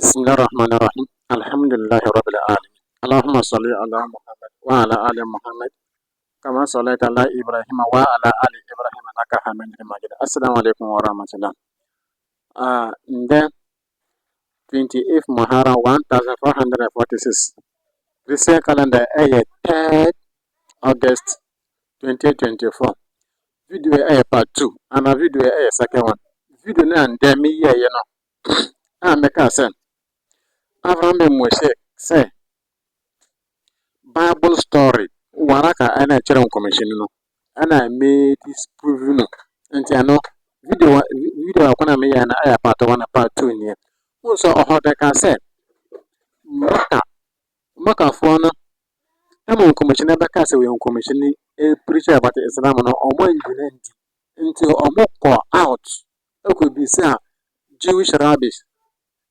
بسم الله الرحمن الرحيم الحمد لله رب العالمين اللهم صل على محمد وعلى آل محمد كما صليت على إبراهيم وعلى آل إبراهيم إنك حميد مجيد السلام عليكم ورحمة الله the 28th Muharram 1446 Christian calendar 3rd August 2024 video part 2 and a video second one video na ndemi ye no meka say Abraham Moshe say Bible story waraka ana chere commission no ana me disprove no nti ano video akwana me ya na aya part 1 na part 2 ni so ohoda ka say maka fo no amo commission ba ka say we commission ni preach about Islam no omo yinanti nti omo ko out e could be say Jewish rabbis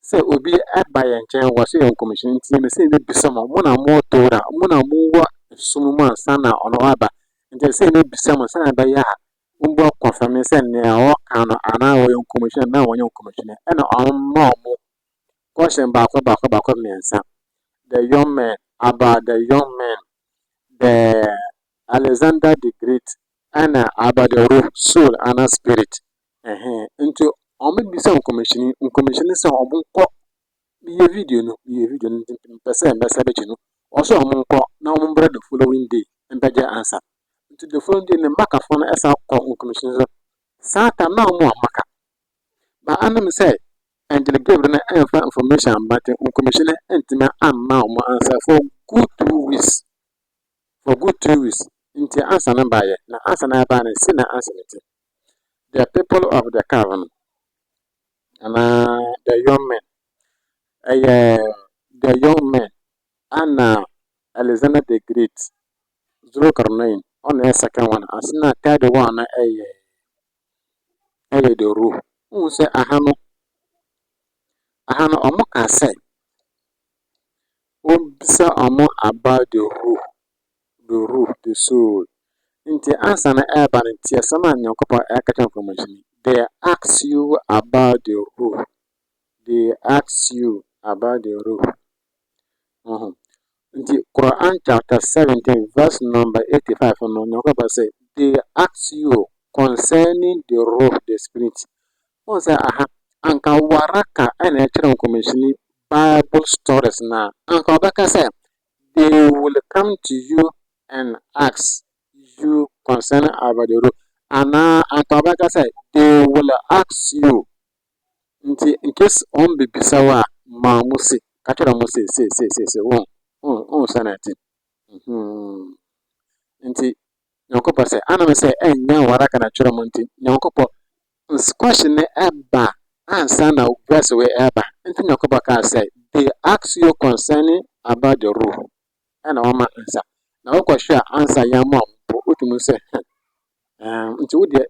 say obi abaye nchen wo say commission nti me say ne bisama mo na mo tora mo na mo wa sumuma sana ono aba nti say ne bisama sana ba ya mbo confirm say ne o kan ana wo commission na wo commission e na omo mo question ba ko mensa the young man about the young man the Alexander the Great and about the root soul and spirit into omo bisama commission say omo ko Iye video no person message no also omunko na omunbre the following day mbeje answer to the following day ne maka phone esa ko commission so satan na omo amaka ba anam say and the give na information about commission entima amma omo answer for good 2 weeks into answer na ba ye na answer na ba na si na answer it the people of the cavern and the young men the young men and Alexander the Great, Zulkarnain, on the second one, as na third one, the rule. Who say, Ahano, Omoka say, Obisa Omo about the soul. Into answer na urban, tia sama nyokopa akacha information. They ask you about the rule. They ask you about the rule. The Quran chapter 17 verse number 85 no Nyakaba say they ask you concerning the roh the spirit. One say anka waraka ana chere commission Bible stories na anka baka say they will come to you and ask you concerning about the roh. Ana anka baka say they will ask you in case on be bisawa ma musi kachira musi say sanati nti nyankopo sɛ anam sɛ ɛnyɛ waraka na kyerɛ mu nti nyankopo question ne ɛba ansa na verse we ɛba nti nyankopo ka sɛ they ask you concerning about the rule ɛna wɔma ansa na wokɔhwɛ a ansa yɛn mu a mpo wotumi sɛ nti wodeɛ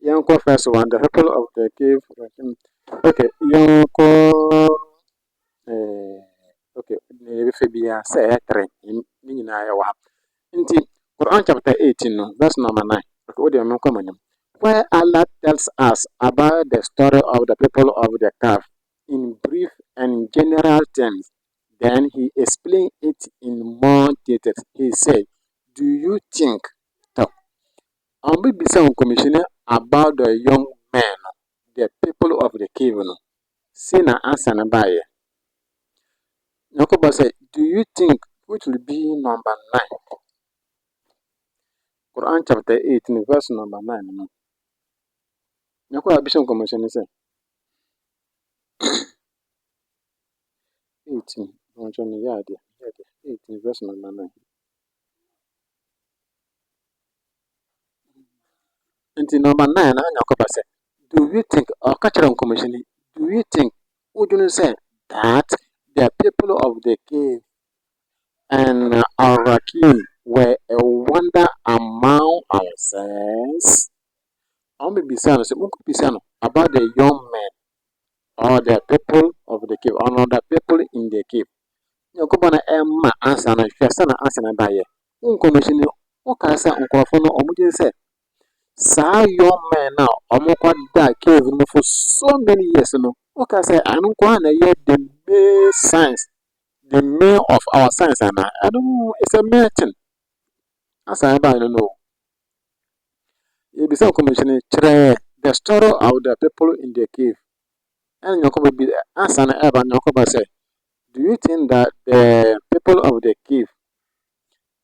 yɛnkɔ first one the people of the cave okay yɛnkɔ okay, Fibia say 3 in Inti Quran chapter 18 no, verse number 9. Okay, where Allah tells us about the story of the people of the calf in brief and general terms. Then he explained it in more details. He said, do you think I'll be some commissioner about the young men, the people of the cave no? Sina answer na baye. Yakoba said, do you think which will be number 9? Quran chapter 18, verse number 9. No? Yakoba Bishop Commission is 18. 18, verse number 9. And number 9, Yakoba said, do you think, or Kacharan Commission, do you think, would you say that the people of the cave and Arakim were a wonder among ourselves? I'll be about the young men or the people of the cave, or the people in the cave. You go on a answer and answer na buy. Commission, Okasa, Uncle Omuji said, Saa young men now that cave no for so many years no. Okay, say I don't go na yet the main science, the main of our science and I don't know, it's a mere thing. As I don't know. You be some commission the story of the people in the cave. And you come be answer na ever you say, do you think that the people of the cave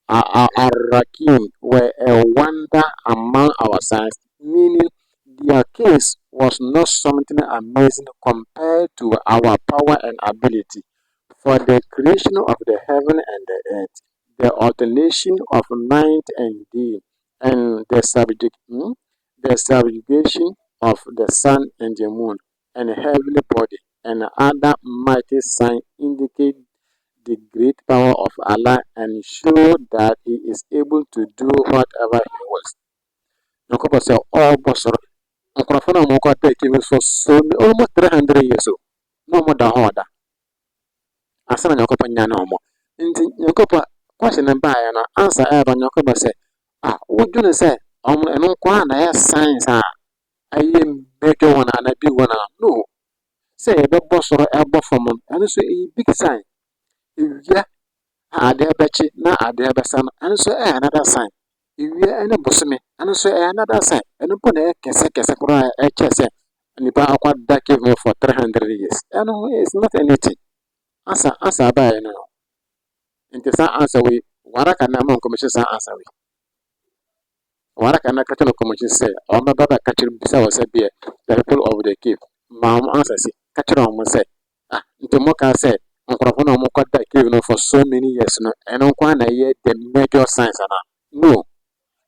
Arakim were a wonder among our science, meaning their case was not something amazing compared to our power and ability? For the creation of the heaven and the earth, the alternation of night and day, and the subjugation of the sun and the moon, and heavenly body, and other mighty signs indicate the great power of Allah and show that He is able to do whatever He wills. Nyankopɔn sɛ ɔrebɔ soro, nkurɔfoɔ no a wɔkɔ attack him for so almost 300 years o, na wɔda hɔ ɔda. Ansa na Nyankopɔn nya ne wɔn. Nti Nyankopɔn question no baeɛ no, answer ɛreba Nyankopɔn sɛ, wodwene sɛ ɛno nko ara na ɛyɛ science a ɛyɛ mmɛdwa wɔn anaa bi wɔn a no. Sɛ yɛbɛbɔ soro ɛbɔ fam no, ɛno nso ɛyɛ big sign. Ewia adeɛ bɛkye na adeɛ bɛsa no ɛno nso ɛyɛ another sign. Ewia ne bosome ɛno nso ɛyɛ another sign. Ɛno mpo na ɛyɛ kɛse koraa a ɛkyerɛ sɛ nipa akɔda cave mu for 300 years. Ɛno is not anything. Asa abaeɛ no. Nti saa answer wei waraka na ama nkɔmhyɛ saa answer wei. Waraka na ka kyerɛ no nkɔmhyɛ sɛ ɔmmɛba bɛka kyerɛ bisa wɔ sɛ deɛ the people of the cave ma ɔmo answer si ka kyerɛ ɔmo sɛ nti mo ka sɛ nkurɔfoɔ na ɔmo kɔda cave no for so many years no ɛno nko ara na ɛyɛ the major science ana no.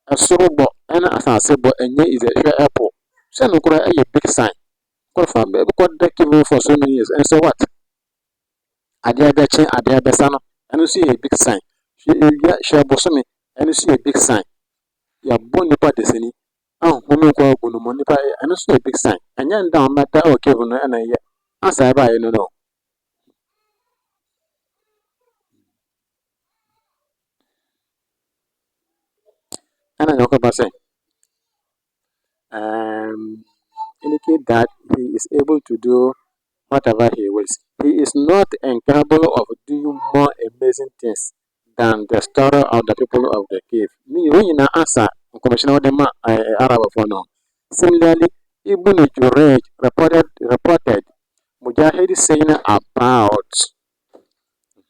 Ɛsoro bɔ ɛna asase bɔ ɛnyɛ is a hwɛ ɛpo sɛ no koraa ɛyɛ big sign. Nkurɔfoɔ a kɔda cave no for so many years and so what? Adeɛ bɛkye adeɛ bɛsa no ɛno nso yɛ big sign. Hwɛ bosome ɛno nso yɛ big sign. Yɛabɔ nipa desani ahome nkɔ agu no mu nipa ɛno nso yɛ big sign. Ɛnyɛ nda a ɔmmɛda ɛwɔ cave no ɛna ɛyɛ asa ɛbaeɛ no no. Ɛna Nyankopɔn sɛ indicate that he is able to do whatever he wills. He is not incapable of doing more amazing things than the story of the people of the cave. Me, when you answer, Commissioner Dema Arab for now. Similarly, Ibn Jurayj reported Mujahid saying about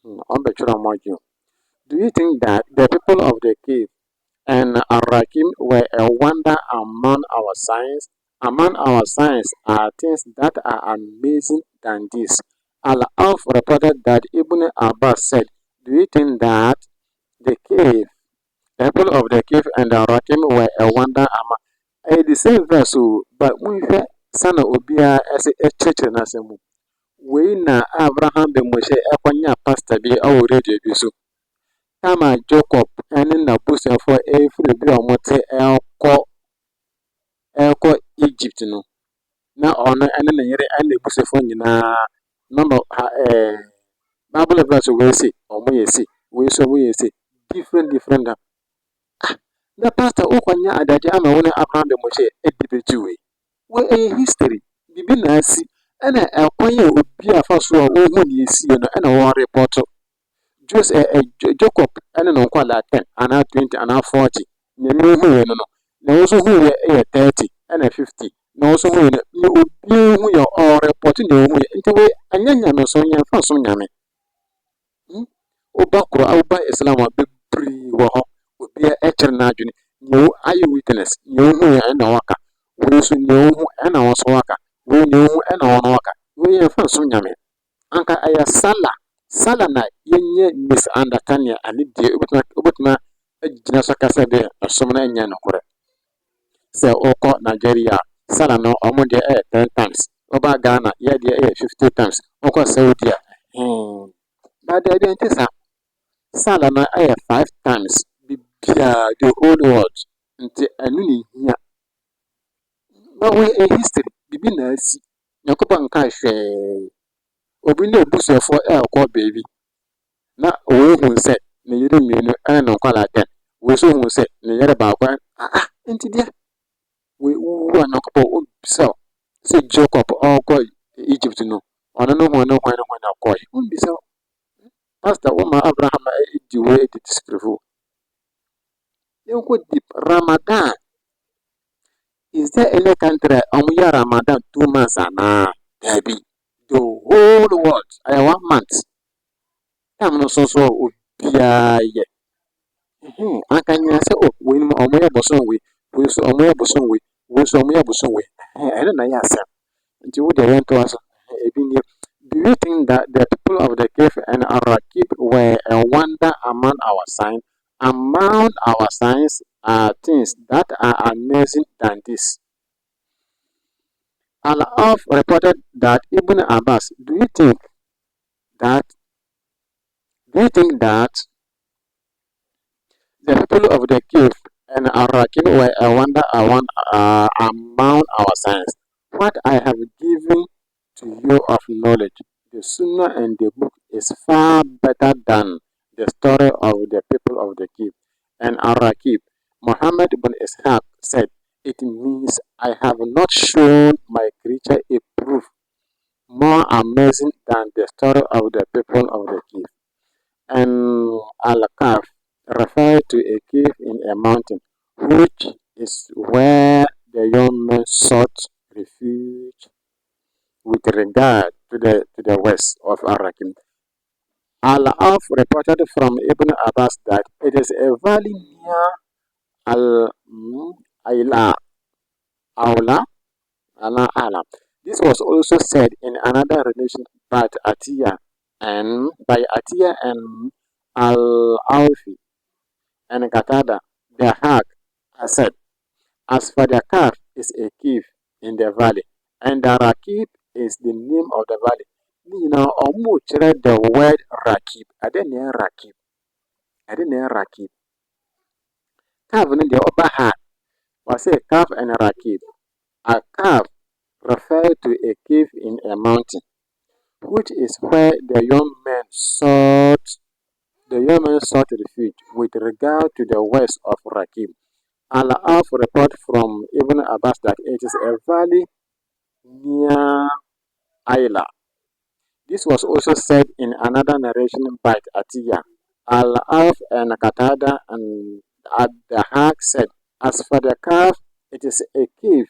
do you think that the people of the cave and Arakim were a wonder among our science? Among our science are things that are amazing than this. Al-Auf reported that Ibn Abbas said, do you think that the people of the cave and Arakim were a wonder among the same verse, but we sana obia as a church na semu. We na Abraham be Moshe ekonya pastor bi awo radio bi so. Kama Jacob ɛne n'abusuafo efiri bi a wɔte ɛkɔ Egypt no na ɔno ɛne ne yere ɛne n'abusuafo nyinaa na no Bible verse wei say ɔmo yɛ say wei so ɔmo yɛ say different na pastor wokɔnya adagye ama wo ne Abraham de Moshe edi bɛgye wei ɛyɛ history bibi na asi ɛna ɛkwan a obi afa so a ɔhu ne esie no ɛna wɔn report Jacob ɛne ne nkwalaa 10 anaa 20 anaa 40 na ɛno hu yɛ no na wɔn nso hu yɛ 30 ɛna 50 na wɔn nso hu yɛ no obi hu yɛ ɔreport na ɔhu yɛ nti wei ɛnyɛ nyame so yɛmfa so nyame woba koro a woba Islam a bebree wɔ hɔ obi ɛkyerɛ n'adwene nea ayɛ witness nea ɔhu yɛ ɛna waka wei nso nea ɔhu ɛna wɔn so waka wei nea ɔhu ɛna wɔn waka wei yɛmfa so nyame anka ɛyɛ sala na yenye misunderstanding ani die obetuma gyina so kasa de asom na nya nokore sɛ ɔkɔ Nigeria sala no ɔmo de 10 times ɔba Ghana yɛ de 50 times ɔkɔ Saudi ba de bi ntisa sala no 5 times bibia the whole world nti anu ni hia na we a history bibi na asi Nyankopɔn nka hwɛ obi na ebusuafo ɛkɔ baabi na ohu sɛ ne yere mmienu ɛne ne nkwalaa 10 woso hu sɛ ne yere baako nti deɛ We who are not about so say Jacob or go Egypt no. Or no one no one no koi. So Pastor Uma Abraham the way it is proof. You go deep Ramadan. Is there any country year Ramadan 2 months and Debbie? The whole world. I 1 month. I'm not so obiara. Aka nyina sɛ wei nom ɔmo yɛ bosom wei, wei nso ɔmo yɛ bosom wei, wei nso ɔmo yɛ bosom wei. Ɛno na ɛyɛ asɛm. Nti wo deɛ yɛntoa so. Ebi nie. Do you think that the people of the cave and Arakib were a wonder among our signs are things that are amazing than this? Al-Auf reported that Ibn Abbas, that do you think that the people of the cave and Arakib were a wonder among our signs? What I have given to you of knowledge, the Sunnah and the book is far better than the story of the people of the cave and Arakib. Muhammad ibn Ishaq said, it means I have not shown my creature a proof more amazing than the story of the people of the cave. And Al-Kahf referred to a cave in a mountain, which is where the young men sought refuge with regard to the west of Arakim. Al-Auf reported from Ibn Abbas that it is a valley near Al-Aila, Aula, Ala. This was also said in another relation by Atiyah and Al-Awfi and Qatada. The Haq has said, as for the Kaf is a cave in the valley, and the Rakib is the name of the valley. Ọmụ kyerɛ the word Rakib. Ade na ɛyɛ Rakib. Ade na ɛyɛ Rakib. Kaf no deɛ ɔba ha, wɔsɛ Kaf and Rakib. A cave refers to a cave in a mountain, which is where the young men sought refuge with regard to the west of Rakib. Al-Af report from Ibn Abbas that it is a valley near Ayla. This was also said in another narration by Atiyah. Al-Af and Qatada and Ad-Dahak said, as for the calf, it is a cave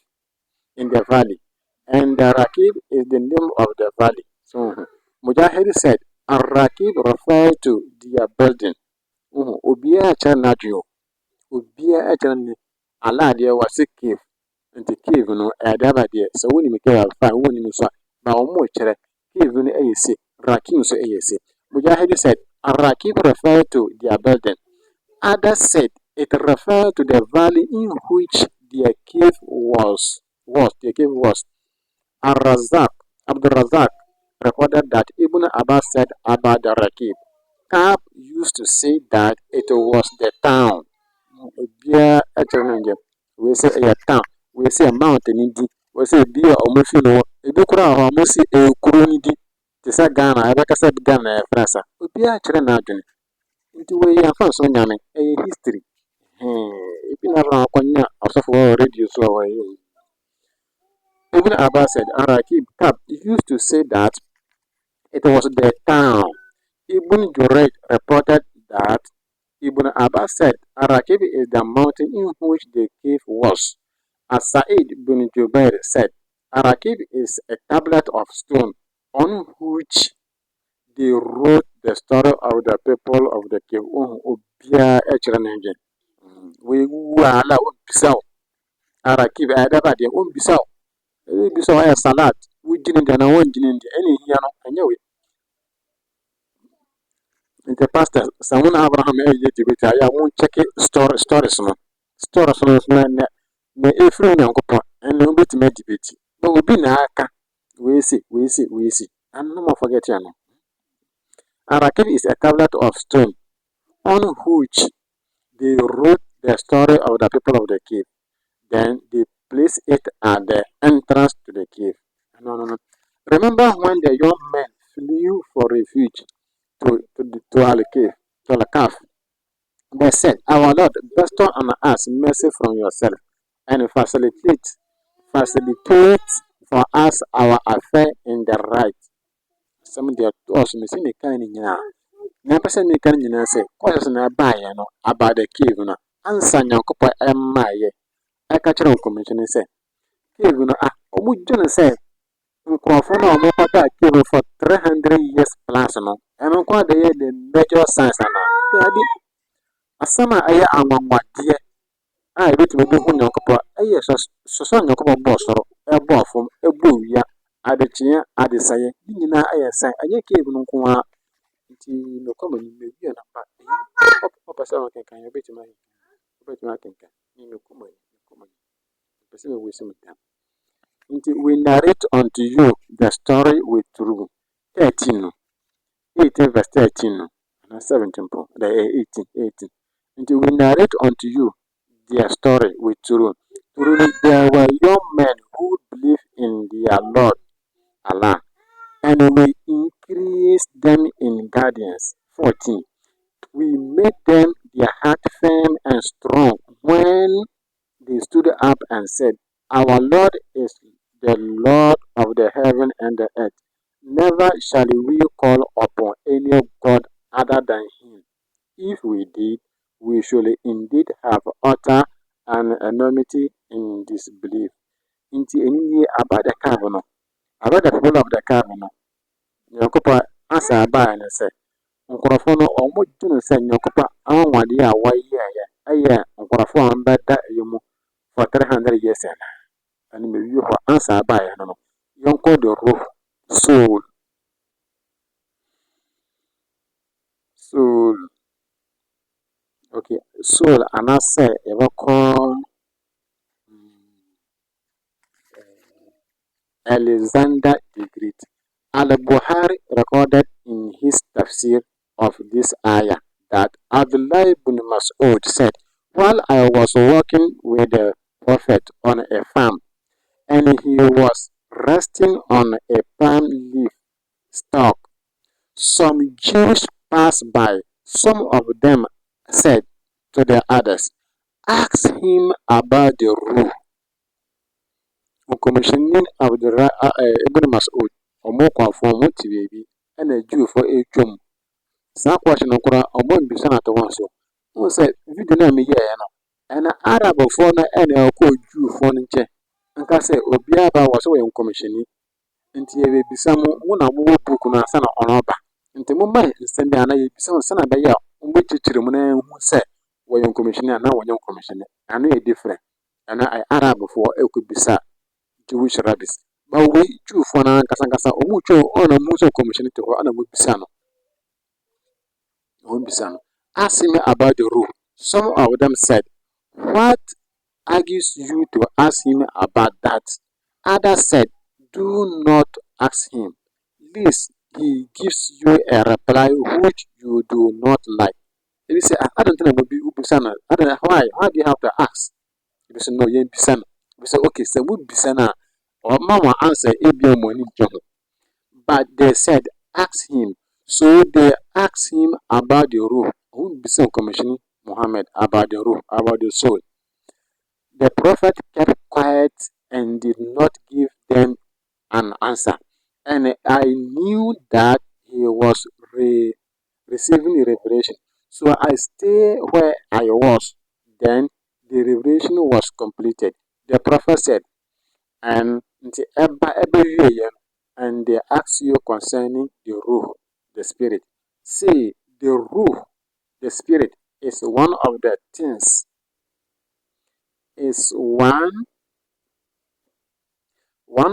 in the valley, and the Rakib is the name of the valley. So Mujahid said, Al-Rakib referred to their building. Obiara kyerɛ n'adwene o. Obiara kyerɛ ne ala adeɛ wɔse cave. Nti cave no ɛde aba deɛ sɛ wonim cave a fine wonim nso a na ɔmo kyerɛ cave no ɛyɛ se Rakib nso ɛyɛ se. Mujahid said Rakib referred to their building. Others said it referred to the valley in which their cave was. Al-Razak, Abdul Razak recorded that Ibn Abbas said about the Rakib. Kab used to say that it was the town. We say a town. We say a mountain in we say be a mufino. Ebi kura ho mo si e kuro ni di. Te sa Ghana, ebe ka sa Ghana e frasa. Obi a kyerɛ na adwene. Nti we ya fa so nyame e history. Ebi na ran akonya asofo radio so wa Ibn Abbas said Arakib Kab used to say that it was the town. Ibn Jurayj reported that Ibn Abbas said Arakib is the mountain in which the cave was. As Sa'id bin Jubair said, Arakib is a tablet of stone on which they wrote the story of the people of the cave. Obia Echranenge. We wala ubisaw. Arakib adaba de ubisaw. Ubisaw ay salat. Wujinin de na wonjinin de any hiano anyawe. Nti pastor samuna Abraham yeti bita ya mun check stories no. Stories no na efiri nyankopɔ ɛna wobɛtumi adibeti na obi na aka wei si and no more forget ya no. Arakib is a tablet of stone on which they wrote the story of the people of the cave. Then they placed it at the entrance to the cave. No. Remember when the young men flew for refuge to Al-Cave, to Al-Kaf? They said, our Lord, bestow on us mercy from yourself and facilitate for us our affair in the right. Some dear also missing the kind in ya. Never send me can you say, cause na buy no about the cave no. Answer your copper and my I catch on commission say. Cave no would you say? Nkurɔfo no a wɔkɔda cave for 300 years plus no, ɛno nko ara de yɛ the major science anaa? Ade asɛm a ɛyɛ anwanwadeɛ a yɛbɛtumi bɛhu Nyankopɔn ɛyɛ sɔsɔ a Nyankopɔn bɔɔ soro, ɛbɔɔ fam, ɛbɔɔ owia, adekyeeɛ, adesɛeɛ, ne nyinaa ɛyɛ science. Ɛnyɛ cave no nko ara. Nti mekɔ m'anim mewie na ba wopɛ sɛ wɔkenkan wobɛtumi akenkan. Mekɔ m'anim. Mepɛ sɛ mewaste my time. We narrate unto you the story with truth. 13 no. 18 verse 13 no. And 17 the 18. We narrate unto you their story with truth. Truly there were young men who believed in their Lord Allah, and we increased them in guidance. 14. We made them their heart firm and strong when they stood up and said, Our Lord is the Lord of the heaven and the earth. Never shall we call upon any God other than Him. If we did, we should indeed have utter an enormity in disbelief. Inti enini about the carbon, about the people of the carbon. Nyankopɔn asa abaa ne sɛ nkurɔfoɔ no ɔmo dwene sɛ Nyankopɔn anwanwadeɛ a wɔyɛɛyɛ ɛyɛ nkurɔfoɔ a wɔbɛda ɛyɛ mu for 300 years and mewie hɔ ansa abaeɛ no yɛnkɔ the roh soul okay soul anaasɛ yɛbɛkɔ Alexander the Great. Al-Bukhari recorded in his tafsir of this ayah that Abdullah ibn Mas'ud said, While I was working with the Prophet on a farm, and he was resting on a palm leaf stalk, some Jews passed by. Some of them said to the others, Ask him about the ruh. Commissioning Ibn Mas'ud, or more conform to baby, and a Jew for a chum. Some question of Kura or one beside at once. Who said, You didn't me here, and an Arab of foreigner and a called Jew furniture. And can say, Obiaba was away on commissioning. Nti ebe bisa mu na wo book na asa na onoba nti mo mai nsɛm ya na ye bisa mo sana bɛyɛ a mo kyikyiri mu na hu sɛ wɔyɛ commissioner na wɔnyɛ commissioner ano yɛ different ana ai arab for ekubisa Jewish rabbis ba we Jew for na kasa o mu cho ona mu so commissioner to ana mo bisa no ask me about the rule. Some of them said, What argues you to ask him about that? Others said, Do not ask him, lest he gives you a reply which you do not like. If you say, I don't think I will be Ubusana, I don't know why. Why do you have to ask? If you say, No, you're Bisana. We say, Okay, so we Bisana. Or Mama answer, But they said, Ask him. So they asked him about the rule. Who Bisan commissioning Muhammad about the rule, about the soul. The prophet kept quiet and did not give them an answer. And I knew that he was receiving revelation. So I stayed where I was. Then the revelation was completed. The prophet said, And the every year, and they ask you concerning the ruh, the spirit. Say, the ruh, the spirit, is one of the things, is one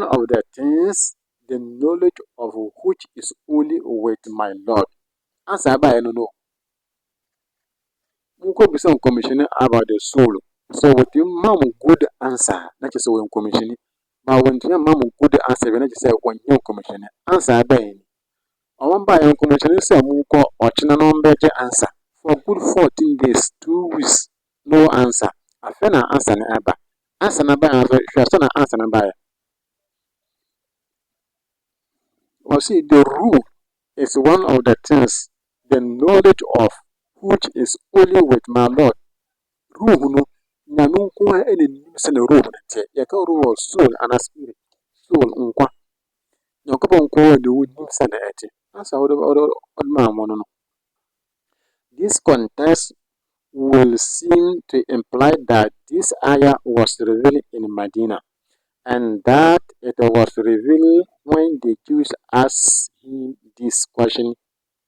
of the things, the knowledge of which is only with my Lord. Answer by no. Munko be some commissioning about the soul. So with your mom good answer, that is when commissioning. But when your mom good answer, when you say when you commissioning, answer by I want by commissioning say Munko or Chinanon better answer. For good 14 days, 2 weeks, no answer. I fena answer never. Answer never answer, if you are son answer never. Or see, the rule is one of the things, the knowledge of which is only with my Lord. Rule no, Nyame nko ara ɛna nim sɛnea role no teɛ. Yɛka role wɔ soul anaa spirit. Soul nkwa. Nyankopɔn nko ara na onim sɛnea ɛte. Asa wode maa mo no. This context will seem to imply that this ayah was revealed in Medina and that it was revealed when the Jews asked him this question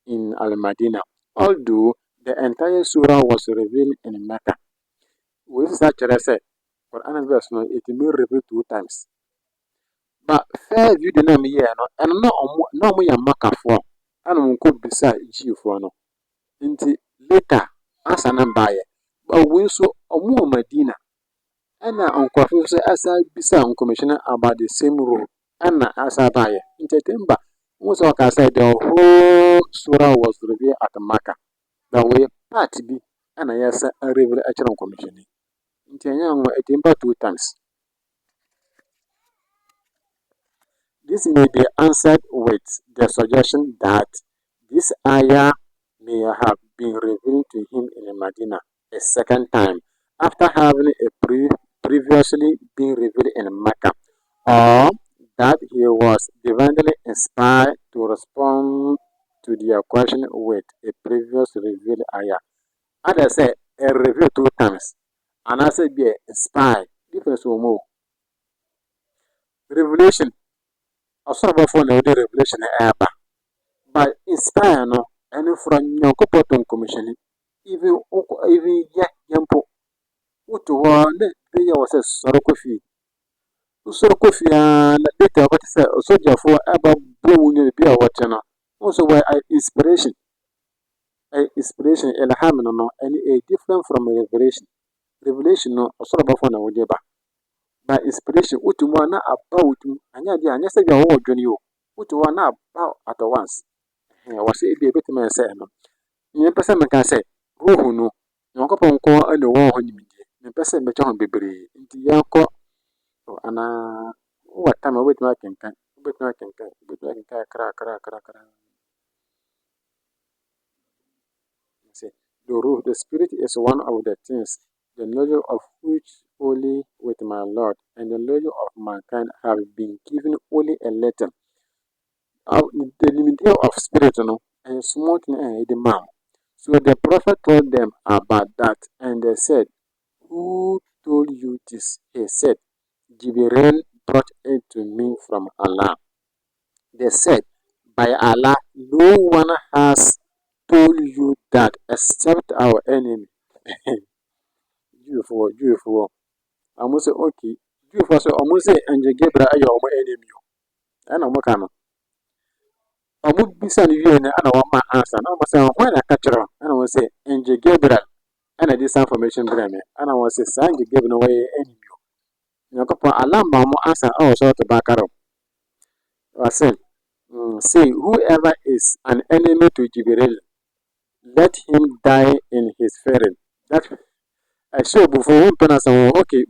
in Al-Madinah, although the entire surah was revealed in Mecca. We start to say, Quran verse no, it may reveal 2 times. But fair view the name here, no, and no more Mecca for, and we could beside Jew for no. Until later, as an buyer, but we saw a more Medina. Ɛna nkurɔfo nso asa bisa nkɔmhyɛni about the same rule ɛna asa baeɛ. Nti Timba, wo sɛ ɔka sɛ the whole surah was revealed at Makkah. The way part bi ɛna yɛsa reveal ɛkyerɛ nkɔmhyɛni. Nti ɛnyɛ nwa Timba 2 times. This may be answered with the suggestion that this ayah may have been revealed to him in Medina a second time after having previously been revealed in Mecca, or that he was divinely inspired to respond to their question with a previous revealed ayah. Others say a revealed 2 times, and I say be inspired. Difference will move. Revelation. Also, before the revelation ever, but inspire no, and from Yankopon Commission, even yet Yampo. Wotu hɔ na bɛyɛ wɔ sɛ sɔre kɔ fie. Wosɔre kɔ fie ara na later wɔbɛte sɛ sogyafoɔ aba bɔ wo ne bi a wɔte no. Wo nso wɔ inspiration. Inspiration ilham no ɛne a different from revelation. Revelation no ɔsoro bɔfoɔ na wɔde ba. By inspiration wotu mu a na aba wo tum. Anyɛ deɛ anyɛ sɛ bi a wɔwɔ dwene o. Wotu hɔ na aba at once. Wɔ sɛ ebi ebɛtumi sɛ ɛno. Nyɛ pɛ sɛ meka sɛ ruhu no Nyankopɔn nko ara na ɔwɔ hɔ nimdeɛ. Mepɛ sɛ mɛkyɛ ho bebree nti yɛnkɔ anaa wowɔ tam a wobɛtumi akenkan kakra. The ruh, the spirit is one of the things, the knowledge of which only with my Lord and the knowledge of mankind have been given only a little. The limit of spirit no and small thing the man. So the prophet told them about that and they said, who told you this? He said, Jibreel brought it to me from Allah. They said, by Allah, no one has told you that except our enemy. Beautiful. I must say, okay. Beautiful. So I must say, and you gave your enemy. And I'm okay. I would be sending you and I want my answer. And I must say, when I catch her, and I will say, and you gave it. And I did some information, and I was saying, you gave away enemy. Nyankopɔn Allah ma mo answer a ɔsɔ to back up. Say whoever is an enemy to Jibril, let him die in his ferry. That I show before one person okay,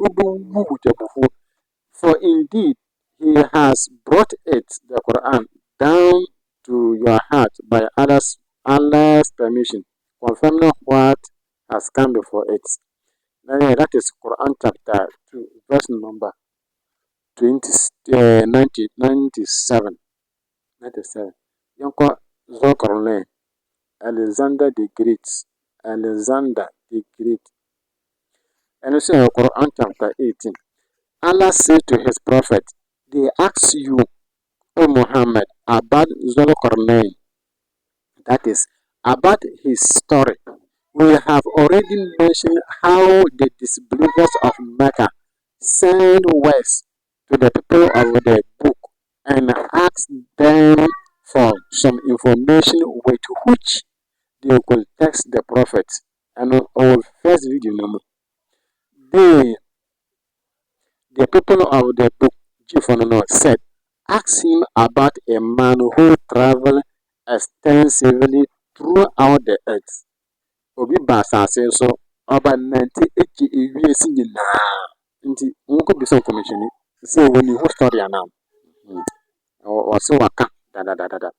for indeed he has brought it, the Quran, down to your heart by Allah's permission, confirming what has come before it. That is Quran chapter 2, verse number 97. Yɔnkɔ Zulkarnain, Alexander the Great. And also Quran chapter 18. Allah said to his prophet, they ask you, O Muhammad, about Zulkarnain. That is, about his story. We have already mentioned how the disbelievers of Mecca sent west to the people of the book and asked them for some information with which they could text the prophet. And our first video number. The people of the book Jifonono said, ask him about a man who traveled extensively throughout the earth. Obi ba asase so ọba nante echi ewiase nyinaa nti nwokɔ bisa nkɔmhyɛni sɛ wɔni ho story anaa ɔse waka da.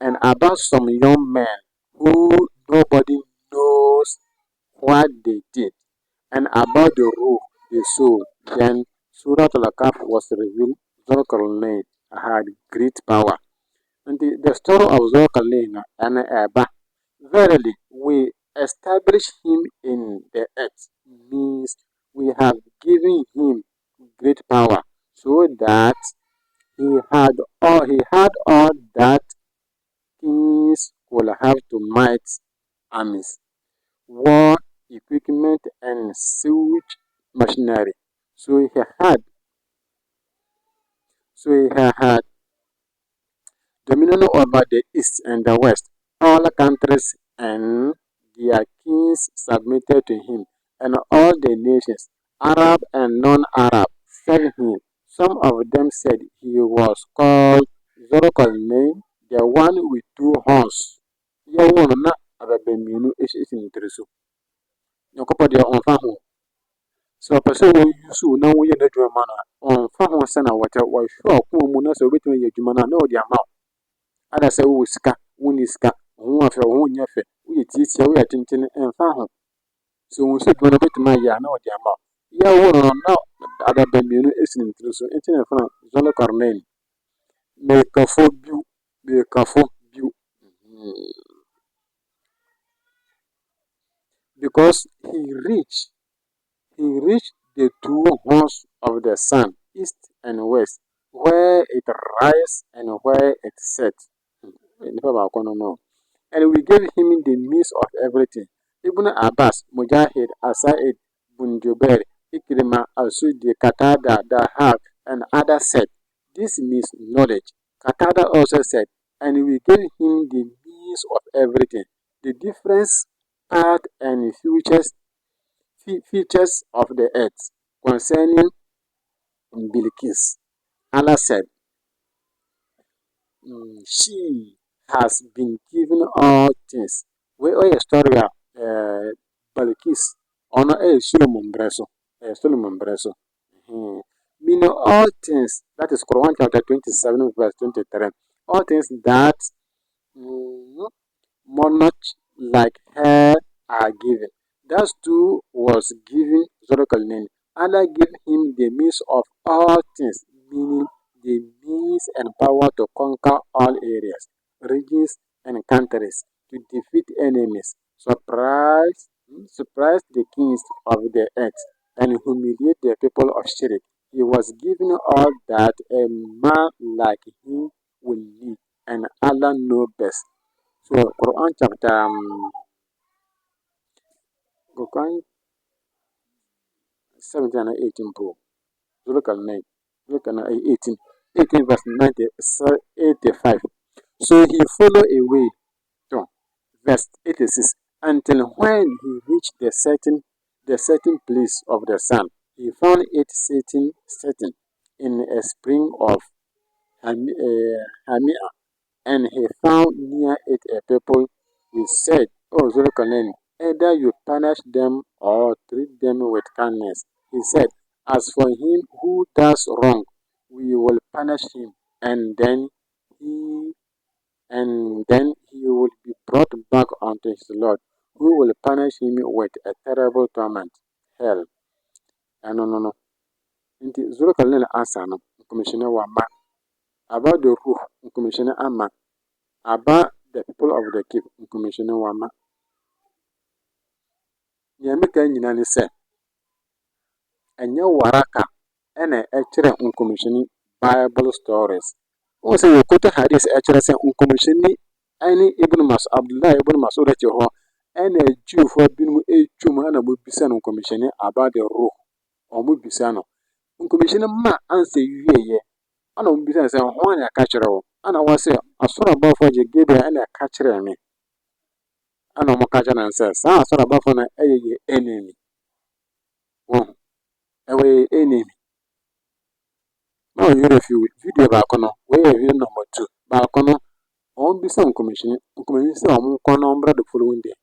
And about some young men who nobody knows what they did and about the rule they saw. Then Surah Al-Kahf was revealed. Zulkarnain had great power. And the story of Zulkarnain and Aba, verily we established him in the earth, means we have given him great power, so that he had all that kings will have to might armies, war equipment, and siege machinery. So he had dominion over the east and the west. All countries and their kings submitted to him, and all the nations, Arab and non-Arab, served him. Some of them said he was called Zoroastrian, the one with two horns. Yɛwɔ no na abɛbɛ mmienu hyɛ ne tiri so. Nyankopɔn deɛ ɔmfa ho. Sɛ ɔpɛ sɛ wɔyi so na woyɛ n'adwuma ma no a, ɔmfa ho sɛ na wɔhwɛ ɔko mu na sɛ wobɛtumi ayɛ adwuma no a na ɔde ama wo. Ada sɛ wowɔ sika, wonni sika, wo ho afɛ, wo ho nyɛ fɛ, woyɛ tiatia, woyɛ tenten, ɛmfa ho. Sɛ ohu sɛ adwuma no wobɛtumi ayɛ a na ɔde ama wo. Yɛwɔ no no na adaba mmienu si ne tiri so, nti na ɛfrɛ no Zulkarnain. Mekafo biw, mekafo biw. Because he reached the two horns of the sun, east and west, where it rises and where it sets. Nipa baako no no. And we gave him the means of everything. Ibn Abbas, Mujahid, Asaid, Bunjubair, Ikrima, Al-Sudi, Qatada, Dahab, and others said, this means knowledge. Qatada also said, and we gave him the means of everything. The difference, part, and features of the earth. Concerning Bilqis, Allah said, she has been given all things. We oye story a Balkis ono Solomon breso. Solomon breso. Meaning all things, that is Quran chapter 27 verse 23. All things that monarch like her are given. That too was given Zoroastrian. Allah gave him the means of all things, meaning the means and power to conquer all areas, regions, and countries, to defeat enemies, surprise the kings of the earth, and humiliate the people of Shirik. He was given all that a man like him will need, and Allah knows best. So Quran 17 and 18 pro. Look at 9. Look at 18. 18 verse 90, 85. So he followed away to verse 86 until when he reached the certain place of the sun, he found it setting in a spring of Hamia, and he found near it a people who said, "Oh Zulkarnain, either you punish them or treat them with kindness." He said, "As for him who does wrong, we will punish him, and he he will be brought back unto his Lord, who will punish him with a terrible torment, hell." No, no, no. Nti Zulkarnain answer no, Commissioner Wama, about the roof, Commissioner Amma, about the people of the cave, Commissioner Wama. Nea meka nyina ne sɛ, ɛnyɛ waraka ɛna ɛkyerɛ nkɔmhyɛni Bible stories. Wɔn sɛ wɔkɔtɔ hadis ɛkyerɛ sɛ nkɔmhyɛni ɛne Abdullah ibn Mas'ud te hɔ ɛna Jewfoɔ binom ɛretwam ɛna wɔbisa no nkɔmhyɛni about the rule. Wɔn bisa no. Nkɔmhyɛni ma ansa wieɛ ɛna wɔn bisa no sɛ hɔn na ɛka kyerɛ wo. Ɛna wɔsɛ asɔre abɔfoɔ gye Gabriel ɛna ɛka kyerɛ me. Ɛna wɔn ka kyerɛ no sɛ saa asɔre abɔfoɔ no ɛyɛ yɛ enemy. Wɔn ɛwɔ yɛ enemy. Na ɔyerɛ fi video baako no, wɔyɛ video number 2. Baako no, wɔn bisa nkɔmhyɛni sɛ wɔn nkɔ na ɔmmra the following day,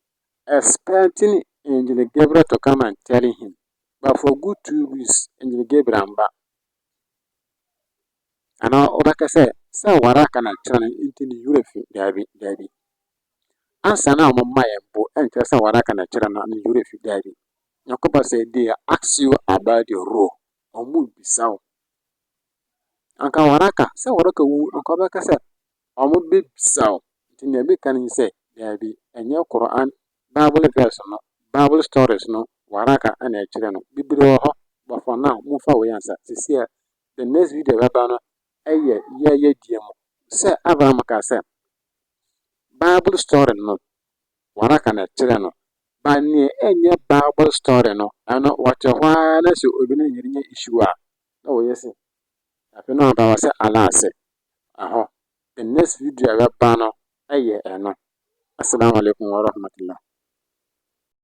expecting Angel Gabriel to come and tell him. But for good 2 weeks, Angel Gabriel amba. Ana ɔbɛka sɛ waraka na kyerɛ no nti ne werɛ fi daabi. Answer na ɔmo ma yɛn mpo ɛnkyerɛ sɛ waraka na kyerɛ no ne werɛ fi daadi. Nyankopɔn sɛ they ask you about the rule. Ɔmo bisa wo. Anka waraka sɛ waraka wu anka ɔbɛka sɛ ɔmo bebisa wo. Nti nea meka ne sɛ daabi ɛnyɛ Quran Bible verse no Bible stories no waraka ɛna ɛkyerɛ no. Bebree wɔ hɔ. But for now momfa wei ansa. Sisi a the next video bɛba no ɛyɛ yɛyɛdie mu. Sɛ Abraham ka sɛ Bible story no waraka na ɛkyerɛ no. Ba nea ɛnyɛ Bible story no ɛno wɔte hɔ ara na sɛ obi ne yere nyɛ issue a na wɔyɛ sɛ afei na ɔba wɔ sɛ ala ase. Ahɔ. The next video a bɛba no ɛyɛ ɛno. Assalamu alaikum wa rahmatullah.